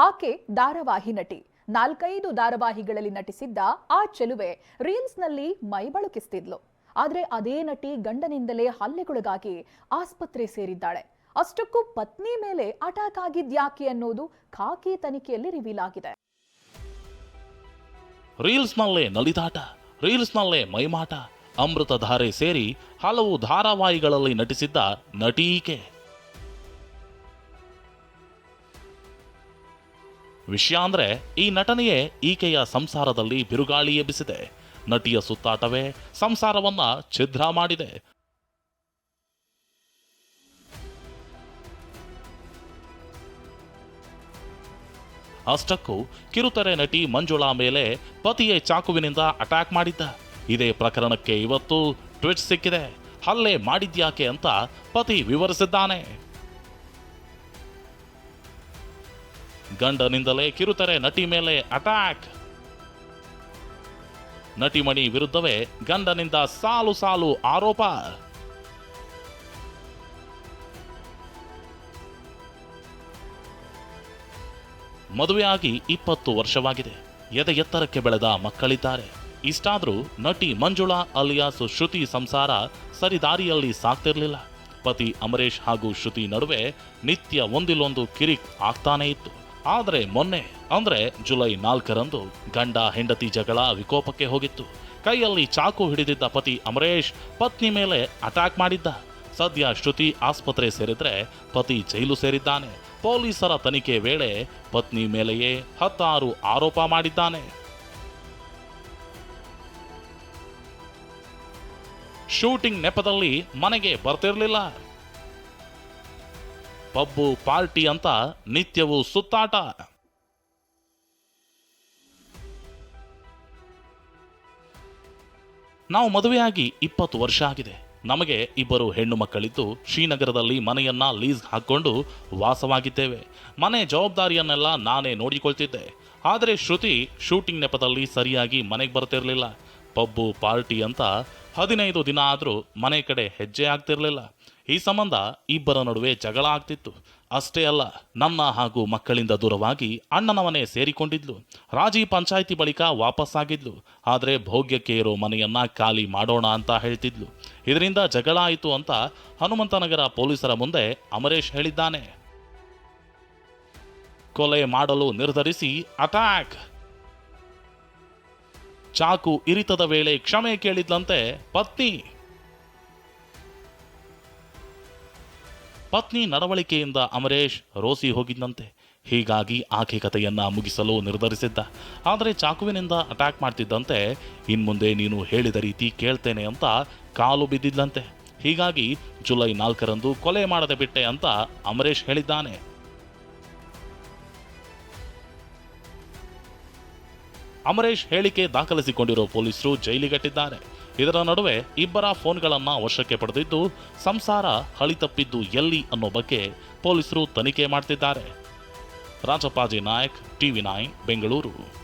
ಆಕೆ ಧಾರಾವಾಹಿ ನಟಿ. 4-5 ಧಾರಾವಾಹಿಗಳಲ್ಲಿ ನಟಿಸಿದ್ದ ಆ ಚೆಲುವೆ ರೀಲ್ಸ್ನಲ್ಲಿ ಮೈ ಬಳುಕಿಸ್ತಿದ್ಲು. ಆದ್ರೆ ಅದೇ ನಟಿ ಗಂಡನಿಂದಲೇ ಹಲ್ಲೆಗೊಳಗಾಗಿ ಆಸ್ಪತ್ರೆ ಸೇರಿದ್ದಾಳೆ. ಅಷ್ಟಕ್ಕೂ ಪತ್ನಿ ಮೇಲೆ ಅಟ್ಯಾಕ್ ಆಗಿದ್ಯಾಕೆ ಅನ್ನೋದು ಖಾಕಿ ತನಿಖೆಯಲ್ಲಿ ರಿವೀಲ್ ಆಗಿದೆ. ರೀಲ್ಸ್ನಲ್ಲೇ ನಲಿದಾಟ, ರೀಲ್ಸ್ನಲ್ಲೇ ಮೈಮಾಟ, ಅಮೃತಧಾರೆ ಸೇರಿ ಹಲವು ಧಾರಾವಾಹಿಗಳಲ್ಲಿ ನಟಿಸಿದ್ದ ನಟಿ ಈಕೆ. ವಿಷಯ ಅಂದ್ರೆ ಈ ನಟನೆಯೇ ಈಕೆಯ ಸಂಸಾರದಲ್ಲಿ ಬಿರುಗಾಳಿ ಎಬ್ಬಿಸಿದೆ. ನಟಿಯ ಸುತ್ತಾಟವೇ ಸಂಸಾರವನ್ನ ಛಿದ್ರ ಮಾಡಿದೆ. ಅಷ್ಟಕ್ಕೂ ಕಿರುತೆರೆ ನಟಿ ಮಂಜುಳಾ ಮೇಲೆ ಪತಿಯೇ ಚಾಕುವಿನಿಂದ ಅಟ್ಯಾಕ್ ಮಾಡಿದ್ದ. ಇದೇ ಪ್ರಕರಣಕ್ಕೆ ಇವತ್ತು ಟ್ವಿಸ್ಟ್ ಸಿಕ್ಕಿದೆ. ಹಲ್ಲೆ ಮಾಡಿದ್ಯಾಕೆ ಅಂತ ಪತಿ ವಿವರಿಸಿದ್ದಾನೆ. ಗಂಡನಿಂದಲೇ ಕಿರುತೆರೆ ನಟಿ ಮೇಲೆ ಅಟ್ಯಾಕ್. ನಟಿಮಣಿ ವಿರುದ್ಧವೇ ಗಂಡನಿಂದ ಸಾಲು ಸಾಲು ಆರೋಪ. ಮದುವೆಯಾಗಿ 20 ವರ್ಷವಾಗಿದೆ. ಎದೆ ಎತ್ತರಕ್ಕೆ ಬೆಳೆದ ಮಕ್ಕಳಿದ್ದಾರೆ. ಇಷ್ಟಾದ್ರೂ ನಟಿ ಮಂಜುಳಾ ಅಲಿಯಾಸ್ ಶ್ರುತಿ ಸಂಸಾರ ಸರಿದಾರಿಯಲ್ಲಿ ಸಾಕ್ತಿರ್ಲಿಲ್ಲ. ಪತಿ ಅಮರೇಶ್ ಹಾಗೂ ಶ್ರುತಿ ನಡುವೆ ನಿತ್ಯ ಒಂದಿಲ್ಲೊಂದು ಕಿರಿಕ್ ಆಗ್ತಾನೇ ಇತ್ತು. ಆದರೆ ಮೊನ್ನೆ ಅಂದ್ರೆ ಜುಲೈ 4ರಂದು ಗಂಡ ಹೆಂಡತಿ ಜಗಳ ವಿಕೋಪಕ್ಕೆ ಹೋಗಿತ್ತು. ಕೈಯಲ್ಲಿ ಚಾಕು ಹಿಡಿದಿದ್ದ ಪತಿ ಅಮರೇಶ್ ಪತ್ನಿ ಮೇಲೆ ಅಟ್ಯಾಕ್ ಮಾಡಿದ್ದ. ಸದ್ಯ ಶ್ರುತಿ ಆಸ್ಪತ್ರೆ ಸೇರಿದ್ರೆ ಪತಿ ಜೈಲು ಸೇರಿದ್ದಾನೆ. ಪೊಲೀಸರ ತನಿಖೆ ವೇಳೆ ಪತ್ನಿ ಮೇಲೆಯೇ 16 ಆರೋಪ ಮಾಡಿದ್ದಾನೆ. ಶೂಟಿಂಗ್ ನೆಪದಲ್ಲಿ ಮನೆಗೆ ಬರ್ತಿರ್ಲಿಲ್ಲ. ಪಬ್ಬು ಪಾರ್ಟಿ ಅಂತ ನಿತ್ಯವೂ ಸುತ್ತಾಟ. ನಾವು ಮದುವೆಯಾಗಿ 20 ವರ್ಷ ಆಗಿದೆ. ನಮಗೆ 2 ಹೆಣ್ಣು ಮಕ್ಕಳಿದ್ದು ಶ್ರೀನಗರದಲ್ಲಿ ಮನೆಯನ್ನ ಲೀಸ್ ಹಾಕೊಂಡು ವಾಸವಾಗಿದ್ದೇವೆ. ಮನೆ ಜವಾಬ್ದಾರಿಯನ್ನೆಲ್ಲ ನಾನೇ ನೋಡಿಕೊಳ್ತಿದ್ದೆ. ಆದರೆ ಶ್ರುತಿ ಶೂಟಿಂಗ್ ನೆಪದಲ್ಲಿ ಸರಿಯಾಗಿ ಮನೆಗೆ ಬರ್ತಿರ್ಲಿಲ್ಲ. ಪಬ್ಬು ಪಾರ್ಟಿ ಅಂತ 15 ದಿನ ಆದರೂ ಮನೆ ಕಡೆ ಹೆಜ್ಜೆ ಆಗ್ತಿರ್ಲಿಲ್ಲ. ಈ ಸಂಬಂಧ ಇಬ್ಬರ ನಡುವೆ ಜಗಳ ಆಗ್ತಿತ್ತು. ಅಷ್ಟೇ ಅಲ್ಲ, ನನ್ನ ಹಾಗೂ ಮಕ್ಕಳಿಂದ ದೂರವಾಗಿ ಅಣ್ಣನ ಮನೆ ಸೇರಿಕೊಂಡಿದ್ಲು. ರಾಜಿ ಪಂಚಾಯಿತಿ ಬಳಿಕ ವಾಪಸ್ಸಾಗಿದ್ಲು. ಆದರೆ ಭೋಗ್ಯಕ್ಕೆ ಇರೋ ಮನೆಯನ್ನ ಖಾಲಿ ಮಾಡೋಣ ಅಂತ ಹೇಳ್ತಿದ್ಲು. ಇದರಿಂದ ಜಗಳ ಆಯಿತು ಅಂತ ಹನುಮಂತನಗರ ಪೊಲೀಸರ ಮುಂದೆ ಅಮರೇಶ್ ಹೇಳಿದ್ದಾನೆ. ಕೊಲೆ ಮಾಡಲು ನಿರ್ಧರಿಸಿ ಅಟ್ಯಾಕ್. ಚಾಕು ಇರಿತದ ವೇಳೆ ಕ್ಷಮೆ ಕೇಳಿದ್ಲಂತೆ ಪತ್ನಿ ನಡವಳಿಕೆಯಿಂದ ಅಮರೇಶ್ ರೋಸಿ ಹೋಗಿದ್ದಂತೆ. ಹೀಗಾಗಿ ಆಕೆ ಕಥೆಯನ್ನ ಮುಗಿಸಲು ನಿರ್ಧರಿಸಿದ್ದ. ಆದರೆ ಚಾಕುವಿನಿಂದ ಅಟ್ಯಾಕ್ ಮಾಡ್ತಿದ್ದಂತೆ ಇನ್ಮುಂದೆ ನೀನು ಹೇಳಿದ ರೀತಿ ಕೇಳ್ತೇನೆ ಅಂತ ಕಾಲು ಬಿದ್ದಿದ್ದಂತೆ. ಹೀಗಾಗಿ ಜುಲೈ 4ರಂದು ಕೊಲೆ ಮಾಡದೆ ಬಿಟ್ಟೆ ಅಂತ ಅಮರೇಶ್ ಹೇಳಿದ್ದಾನೆ. ಅಮರೇಶ್ ಹೇಳಿಕೆ ದಾಖಲಿಸಿಕೊಂಡಿರೋ ಪೊಲೀಸರು ಜೈಲಿಗಟ್ಟಿದ್ದಾರೆ. ಇದರ ನಡುವೆ ಇಬ್ಬರ ಫೋನ್ಗಳನ್ನ ವಶಕ್ಕೆ ಪಡೆದಿದ್ದು ಸಂಸಾರ ಹಳಿತಪ್ಪಿದ್ದು ಎಲ್ಲಿ ಅನ್ನೋ ಬಗ್ಗೆ ಪೊಲೀಸರು ತನಿಖೆ ಮಾಡ್ತಿದ್ದಾರೆ. ರಾಜಪ್ಪಾಜಿ ನಾಯಕ್, TV9 ಬೆಂಗಳೂರು.